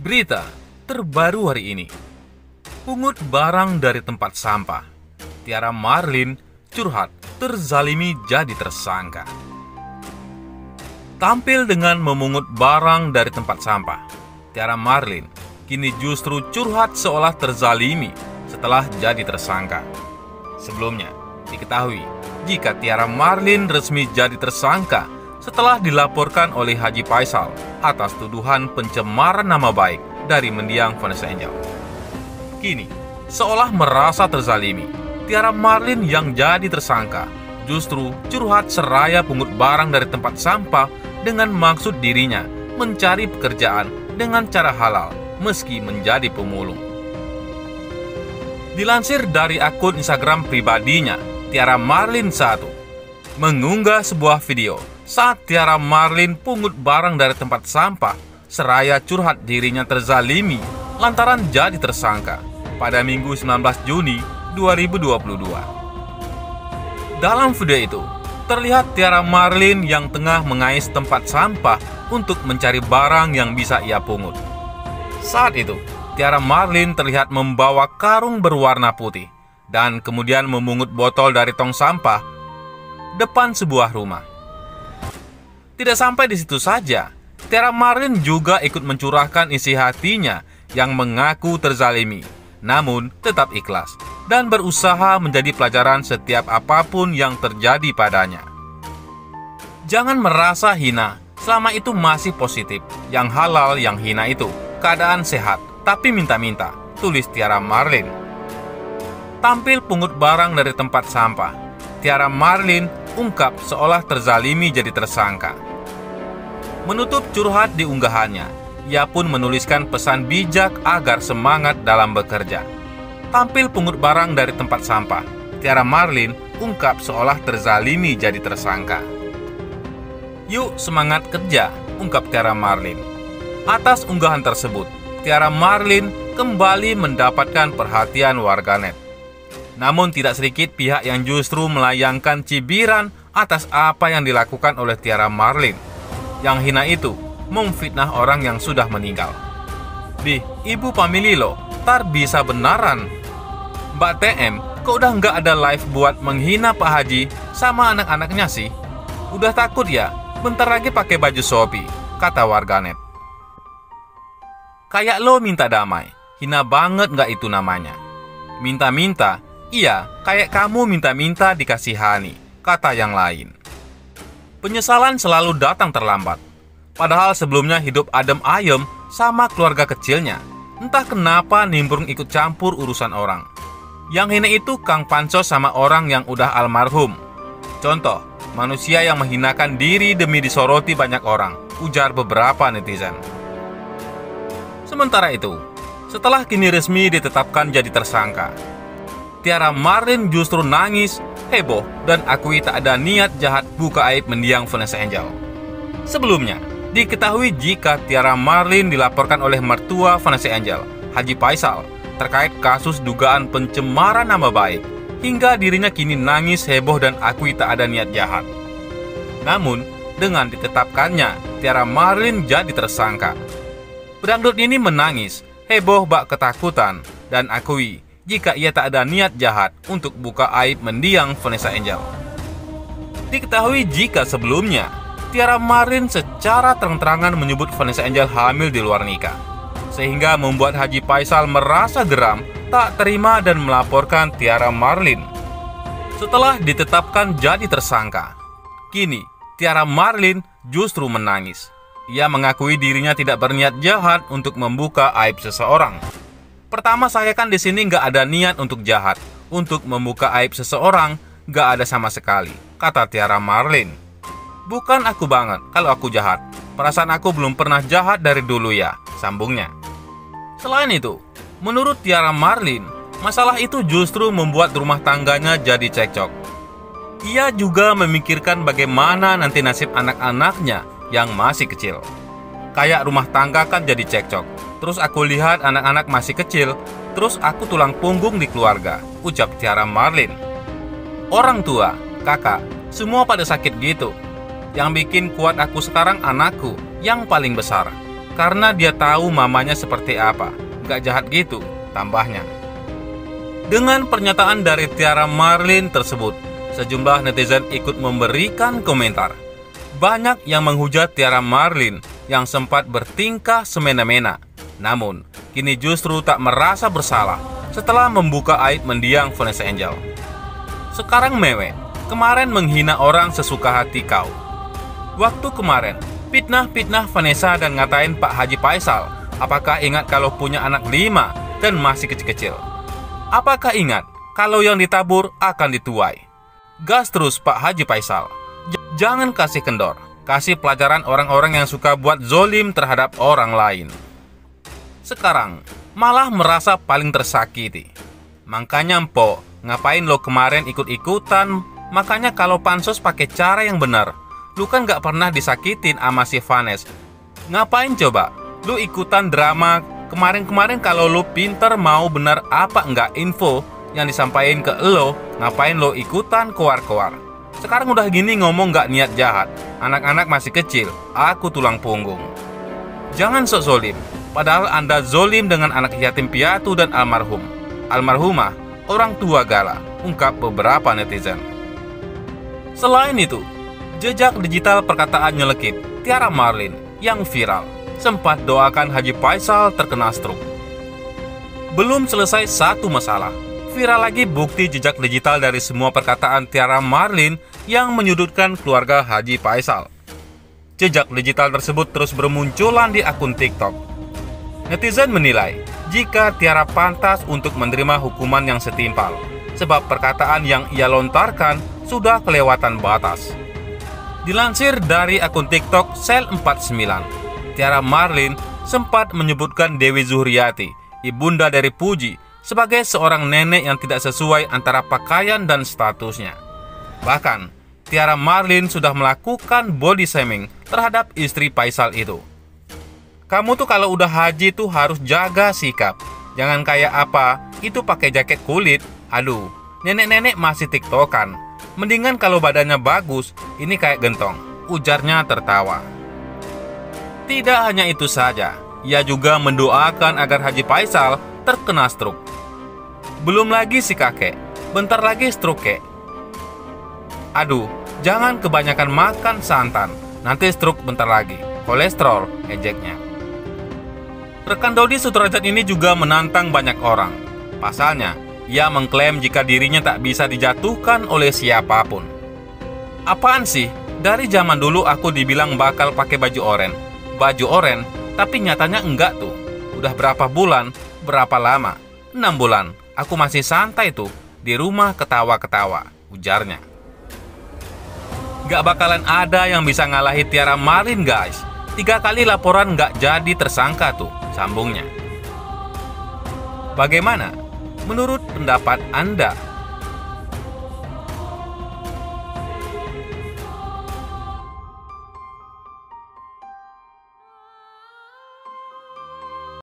Berita terbaru hari ini. Pungut barang dari tempat sampah. Tiara Marlin curhat terzalimi jadi tersangka. Tampil dengan memungut barang dari tempat sampah, Tiara Marlin kini justru curhat seolah terzalimi setelah jadi tersangka. Sebelumnya diketahui jika Tiara Marlin resmi jadi tersangka setelah dilaporkan oleh Haji Faisal atas tuduhan pencemaran nama baik dari mendiang Vanessa Angel. Kini, seolah merasa terzalimi, Tiara Marlin yang jadi tersangka justru curhat seraya pungut barang dari tempat sampah dengan maksud dirinya mencari pekerjaan dengan cara halal meski menjadi pemulung. Dilansir dari akun Instagram pribadinya, Tiara Marlin 1 mengunggah sebuah video saat Tiara Marlin pungut barang dari tempat sampah seraya curhat dirinya terzalimi lantaran jadi tersangka pada Minggu 19 Juni 2022. Dalam video itu, terlihat Tiara Marlin yang tengah mengais tempat sampah untuk mencari barang yang bisa ia pungut. Saat itu, Tiara Marlin terlihat membawa karung berwarna putih dan kemudian memungut botol dari tong sampah depan sebuah rumah. Tidak sampai di situ saja, Tiara Marlin juga ikut mencurahkan isi hatinya yang mengaku terzalimi, namun tetap ikhlas dan berusaha menjadi pelajaran setiap apapun yang terjadi padanya. Jangan merasa hina selama itu masih positif. Yang halal, yang hina itu keadaan sehat, tapi minta-minta, tulis Tiara Marlin. Tampil pungut barang dari tempat sampah, Tiara Marlin ungkap seolah terzalimi jadi tersangka. Menutup curhat di unggahannya, ia pun menuliskan pesan bijak agar semangat dalam bekerja. Tampil pungut barang dari tempat sampah, Tiara Marlin ungkap seolah terzalimi jadi tersangka. Yuk semangat kerja, ungkap Tiara Marlin. Atas unggahan tersebut, Tiara Marlin kembali mendapatkan perhatian warganet. Namun tidak sedikit pihak yang justru melayangkan cibiran atas apa yang dilakukan oleh Tiara Marlin. Yang hina itu memfitnah orang yang sudah meninggal. Ibu pamili lo, tar bisa benaran. Mbak TM, kok udah nggak ada live buat menghina Pak Haji sama anak-anaknya sih? Udah takut ya? Bentar lagi pakai baju Shopee, kata warganet. Kayak lo minta damai, hina banget nggak itu namanya? Minta-minta? Iya, kayak kamu minta-minta dikasihani, kata yang lain. Penyesalan selalu datang terlambat. Padahal sebelumnya hidup adem ayem sama keluarga kecilnya. Entah kenapa nimbrung ikut campur urusan orang. Yang hina itu Kang Pansos sama orang yang udah almarhum. Contoh, manusia yang menghinakan diri demi disoroti banyak orang, ujar beberapa netizen. Sementara itu, setelah kini resmi ditetapkan jadi tersangka, Tiara Marlin justru nangis, heboh, dan akui tak ada niat jahat buka aib mendiang Vanessa Angel. Sebelumnya, diketahui jika Tiara Marlin dilaporkan oleh mertua Vanessa Angel, Haji Faisal, terkait kasus dugaan pencemaran nama baik, hingga dirinya kini nangis, heboh, dan akui tak ada niat jahat. Namun, dengan ditetapkannya, Tiara Marlin jadi tersangka. Pedangdut ini menangis, heboh bak ketakutan, dan akui jika ia tak ada niat jahat untuk buka aib mendiang Vanessa Angel. Diketahui jika sebelumnya Tiara Marlin secara terang-terangan menyebut Vanessa Angel hamil di luar nikah, sehingga membuat Haji Faisal merasa geram, tak terima dan melaporkan Tiara Marlin. Setelah ditetapkan jadi tersangka, kini Tiara Marlin justru menangis. Ia mengakui dirinya tidak berniat jahat untuk membuka aib seseorang. Pertama, saya kan di sini nggak ada niat untuk jahat, untuk membuka aib seseorang, nggak ada sama sekali, kata Tiara Marlin. Bukan aku banget kalau aku jahat, perasaan aku belum pernah jahat dari dulu ya, sambungnya. Selain itu, menurut Tiara Marlin, masalah itu justru membuat rumah tangganya jadi cekcok. Ia juga memikirkan bagaimana nanti nasib anak-anaknya yang masih kecil. Kayak rumah tangga kan jadi cekcok. Terus aku lihat anak-anak masih kecil, terus aku tulang punggung di keluarga, ucap Tiara Marlin. Orang tua, kakak, semua pada sakit gitu. Yang bikin kuat aku sekarang anakku, yang paling besar. karena dia tahu mamanya seperti apa. Gak jahat gitu, tambahnya. Dengan pernyataan dari Tiara Marlin tersebut, sejumlah netizen ikut memberikan komentar. Banyak yang menghujat Tiara Marlin yang sempat bertingkah semena-mena. Namun, kini justru tak merasa bersalah setelah membuka aib mendiang Vanessa Angel. Sekarang mewek, kemarin menghina orang sesuka hati kau. Waktu kemarin, fitnah Vanessa dan ngatain Pak Haji Faisal. Apakah ingat kalau punya anak 5 dan masih kecil-kecil? Apakah ingat kalau yang ditabur akan dituai? Gas terus Pak Haji Faisal. Jangan kasih kendor. Kasih pelajaran orang-orang yang suka buat zolim terhadap orang lain. Sekarang malah merasa paling tersakiti. Makanya Mpok, ngapain lo kemarin ikut-ikutan? Makanya kalau pansos pakai cara yang benar. Lu kan gak pernah disakitin sama si Vanes. Ngapain coba? Lu ikutan drama. Kemarin-kemarin kalau lu pinter mau benar apa enggak info yang disampaikan ke lo, ngapain lo ikutan keluar-keluar? Sekarang udah gini ngomong gak niat jahat. Anak-anak masih kecil, aku tulang punggung. Jangan sok zolim. Padahal Anda zolim dengan anak yatim piatu dan almarhumah, orang tua gala, ungkap beberapa netizen. Selain itu, jejak digital perkataan nyelekit Tiara Marlin yang viral sempat doakan Haji Faisal terkena stroke. Belum selesai satu masalah, viral lagi bukti jejak digital dari semua perkataan Tiara Marlin yang menyudutkan keluarga Haji Faisal. Jejak digital tersebut terus bermunculan di akun TikTok. Netizen menilai jika Tiara pantas untuk menerima hukuman yang setimpal, sebab perkataan yang ia lontarkan sudah kelewatan batas. Dilansir dari akun TikTok Sel49, Tiara Marlin sempat menyebutkan Dewi Zuhriati, ibunda dari Puji, sebagai seorang nenek yang tidak sesuai antara pakaian dan statusnya. Bahkan, Tiara Marlin sudah melakukan body shaming terhadap istri Faisal itu. Kamu tuh kalau udah haji tuh harus jaga sikap. Jangan kayak apa, itu pakai jaket kulit. Aduh, nenek-nenek masih tiktokan. Mendingan kalau badannya bagus, ini kayak gentong, ujarnya tertawa. Tidak hanya itu saja, ia juga mendoakan agar Haji Faisal terkena stroke. Belum lagi si kakek, bentar lagi stroke kek. Aduh, jangan kebanyakan makan santan, nanti stroke bentar lagi. Kolesterol, ejeknya. Rekan Dodi Sudrajat ini juga menantang banyak orang. Pasalnya, ia mengklaim jika dirinya tak bisa dijatuhkan oleh siapapun. Apaan sih? Dari zaman dulu aku dibilang bakal pakai baju oren, tapi nyatanya enggak tuh. Udah berapa bulan, berapa lama? 6 bulan, aku masih santai tuh, di rumah ketawa-ketawa, ujarnya. Gak bakalan ada yang bisa ngalahin Tiara Marlin guys. 3 kali laporan gak jadi tersangka tuh, sambungnya. Bagaimana? Menurut pendapat Anda,